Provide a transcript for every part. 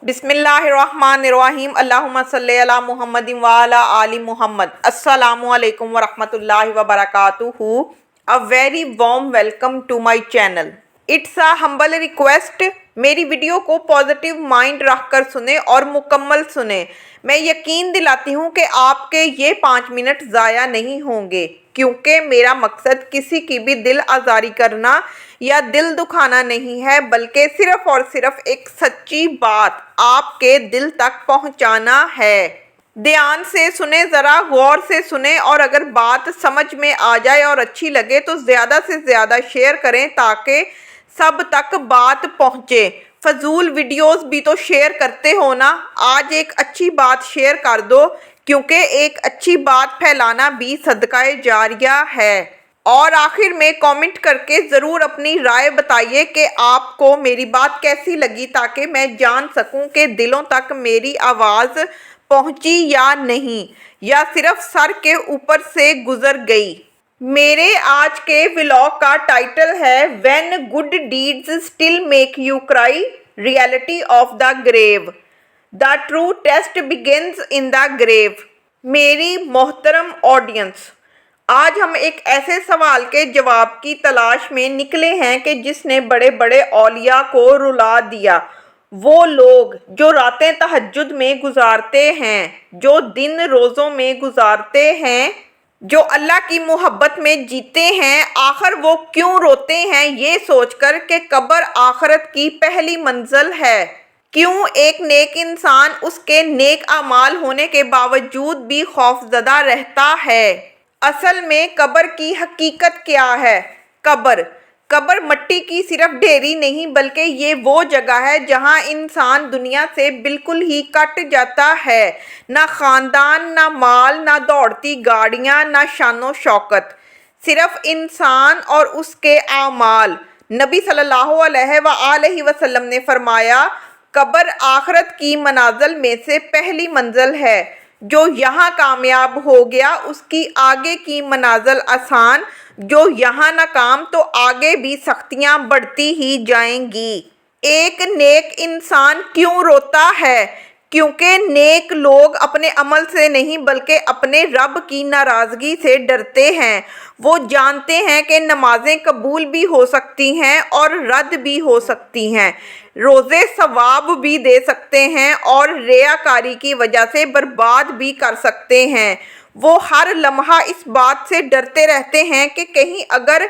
बिस्मिल्लाहिर्रहमानिर्रहीम अल्लाहुम्मा सल्ली अला मुहम्मद व अला आलि मुहम्मद। अस्सलामु अलैकुम व रहमतुल्लाहि व बरकातुहू। A very warm welcome to my channel. It's a humble request, मेरी वीडियो को पॉजिटिव माइंड रखकर सुने और मुकम्मल सुने। मैं यकीन दिलाती हूँ कि आपके ये 5 मिनट ज़ाया नहीं होंगे, क्योंकि मेरा मकसद किसी की भी दिल आज़ारी करना या दिल दुखाना नहीं है, बल्कि सिर्फ और सिर्फ एक सच्ची बात आपके दिल तक पहुंचाना है। ध्यान से सुने, ज़रा गौर से सुने, और अगर बात समझ में आ जाए और अच्छी लगे तो ज़्यादा से ज़्यादा शेयर करें ताकि सब तक बात पहुंचे। फजूल वीडियोस भी तो शेयर करते हो ना, आज एक अच्छी बात शेयर कर दो, क्योंकि एक अच्छी बात फैलाना भी सदकाए जारिया है। और आखिर में कमेंट करके ज़रूर अपनी राय बताइए कि आपको मेरी बात कैसी लगी, ताकि मैं जान सकूं कि दिलों तक मेरी आवाज़ पहुंची या नहीं, या सिर्फ सर के ऊपर से गुजर गई। मेरे आज के व्लॉग का टाइटल है when good deeds still make you cry, reality of the grave, the true test begins in the grave. मेरी मोहतरम ऑडियंस, आज हम एक ऐसे सवाल के जवाब की तलाश में निकले हैं कि जिसने बड़े बड़े औलिया को रुला दिया। वो लोग जो रातें तहज्जुद में गुजारते हैं, जो दिन रोज़ों में गुजारते हैं, जो अल्लाह की मोहब्बत में जीते हैं, आखिर वो क्यों रोते हैं ये सोचकर कि कब्र आखिरत की पहली मंजिल है। क्यों एक नेक इंसान उसके नेक अमाल होने के बावजूद भी खौफजदा रहता है। असल में कब्र की हकीकत क्या है? कब्र मट्टी की सिर्फ ढेरी नहीं, बल्कि ये वो जगह है जहाँ इंसान दुनिया से बिल्कुल ही कट जाता है। ना ख़ानदान, ना माल, ना दौड़ती गाड़ियाँ, ना शानो शौकत, सिर्फ इंसान और उसके आमाल। नबी सल्लल्लाहु अलैहि वसल्लम ने फरमाया, कब्र आखिरत की मनाजिल में से पहली मंजिल है। जो यहाँ कामयाब हो गया उसकी आगे की मनाजिल आसान, जो यहाँ नाकाम तो आगे भी सख्तियाँ बढ़ती ही जाएंगी। एक नेक इंसान क्यों रोता है? क्योंकि नेक लोग अपने अमल से नहीं बल्कि अपने रब की नाराज़गी से डरते हैं। वो जानते हैं कि नमाजें कबूल भी हो सकती हैं और रद्द भी हो सकती हैं, रोज़े सवाब भी दे सकते हैं और रियाकारी की वजह से बर्बाद भी कर सकते हैं। वो हर लम्हा इस बात से डरते रहते हैं कि कहीं अगर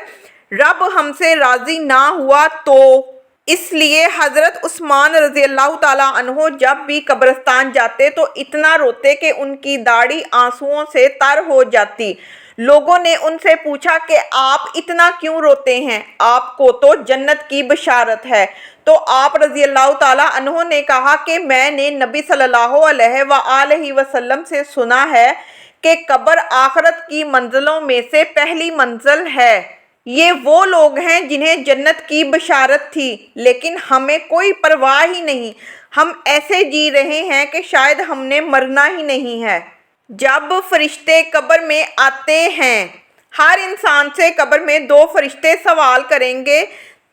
रब हमसे राज़ी ना हुआ तो। इसलिए हज़रत उस्मान रज़ियल्लाहु ताला अन्हो जब भी कब्रिस्तान जाते तो इतना रोते कि उनकी दाढ़ी आंसुओं से तर हो जाती। लोगों ने उनसे पूछा कि आप इतना क्यों रोते हैं, आपको तो जन्नत की बशारत है। तो आप रज़ियल्लाहु ताला अन्हो ने कहा कि मैंने नबी सल्लल्लाहु अलैहि वसल्लम से सुना है कि कब्र आखिरत की मंजिलों में से पहली मंजिल है। ये वो लोग हैं जिन्हें जन्नत की बशारत थी, लेकिन हमें कोई परवाह ही नहीं। हम ऐसे जी रहे हैं कि शायद हमने मरना ही नहीं है। जब फरिश्ते कब्र में आते हैं, हर इंसान से कब्र में 2 फरिश्ते सवाल करेंगे,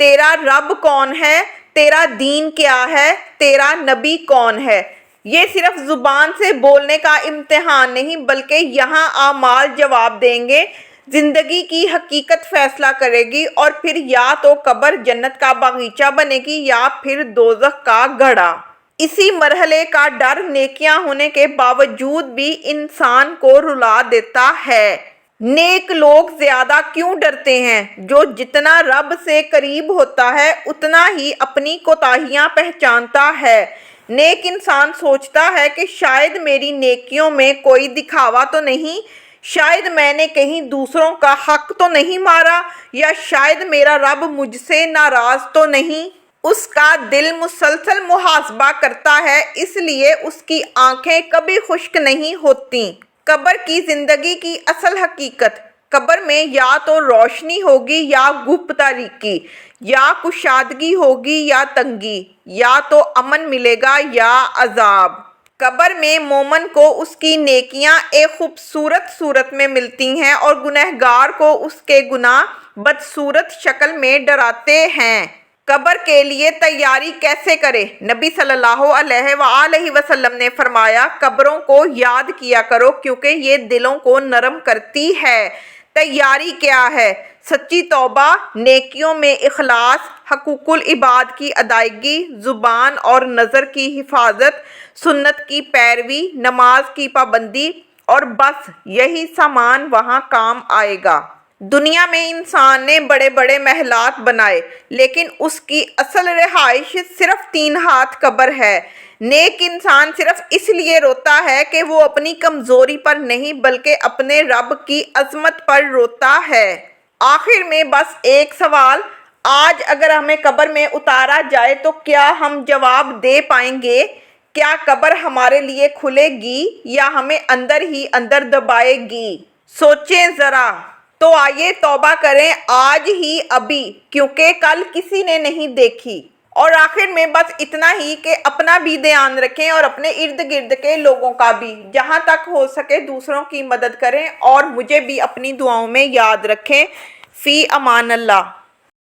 तेरा रब कौन है, तेरा दीन क्या है, तेरा नबी कौन है। ये सिर्फ ज़ुबान से बोलने का इम्तिहान नहीं, बल्कि यहाँ आमाल जवाब देंगे। ज़िंदगी की हकीकत फैसला करेगी, और फिर या तो कब्र जन्नत का बागीचा बनेगी या फिर दोज़ख का घड़ा। इसी मरहले का डर नेकियां होने के बावजूद भी इंसान को रुला देता है। नेक लोग ज़्यादा क्यों डरते हैं? जो जितना रब से करीब होता है उतना ही अपनी कोताहियां पहचानता है। नेक इंसान सोचता है कि शायद मेरी नेकियों में कोई दिखावा तो नहीं, शायद मैंने कहीं दूसरों का हक तो नहीं मारा, या शायद मेरा रब मुझसे नाराज़ तो नहीं। उसका दिल मुसलसल मुहासबा करता है, इसलिए उसकी आंखें कभी खुश्क नहीं होती। कब्र की ज़िंदगी की असल हकीकत, कब्र में या तो रोशनी होगी या गुप्त तारीकी, या कुशादगी होगी या तंगी, या तो अमन मिलेगा या अजाब। कब्र में मोमन को उसकी नेकियां एक खूबसूरत सूरत में मिलती हैं और गुनहगार को उसके गुनाह बदसूरत शक्ल में डराते हैं। قبر کے لیے تیاری کیسے کرے؟ نبی صلی اللہ علیہ وآلہ وسلم نے فرمایا قبروں کو یاد کیا کرو کیونکہ یہ دلوں کو نرم کرتی ہے۔ تیاری کیا ہے؟ سچی توبہ، نیکیوں میں اخلاص، حقوق العباد کی ادائیگی، زبان اور نظر کی حفاظت، سنت کی پیروی، نماز کی پابندی، اور بس یہی سامان وہاں کام آئے گا۔ دنیا میں انسان نے بڑے بڑے محلات بنائے لیکن اس کی اصل رہائش صرف 3 ہاتھ قبر ہے۔ نیک انسان صرف اس لیے روتا ہے کہ وہ اپنی کمزوری پر نہیں بلکہ اپنے رب کی عظمت پر روتا ہے۔ آخر میں بس ایک سوال، آج اگر ہمیں قبر میں اتارا جائے تو کیا ہم جواب دے پائیں گے؟ کیا قبر ہمارے لیے کھلے گی یا ہمیں اندر ہی اندر دبائے گی؟ سوچیں ذرا۔ تو آئیے توبہ کریں آج ہی ابھی، کیونکہ کل کسی نے نہیں دیکھی۔ اور آخر میں بس اتنا ہی کہ اپنا بھی دھیان رکھیں اور اپنے ارد گرد کے لوگوں کا بھی، جہاں تک ہو سکے دوسروں کی مدد کریں اور مجھے بھی اپنی دعاؤں میں یاد رکھیں۔ فی امان اللہ۔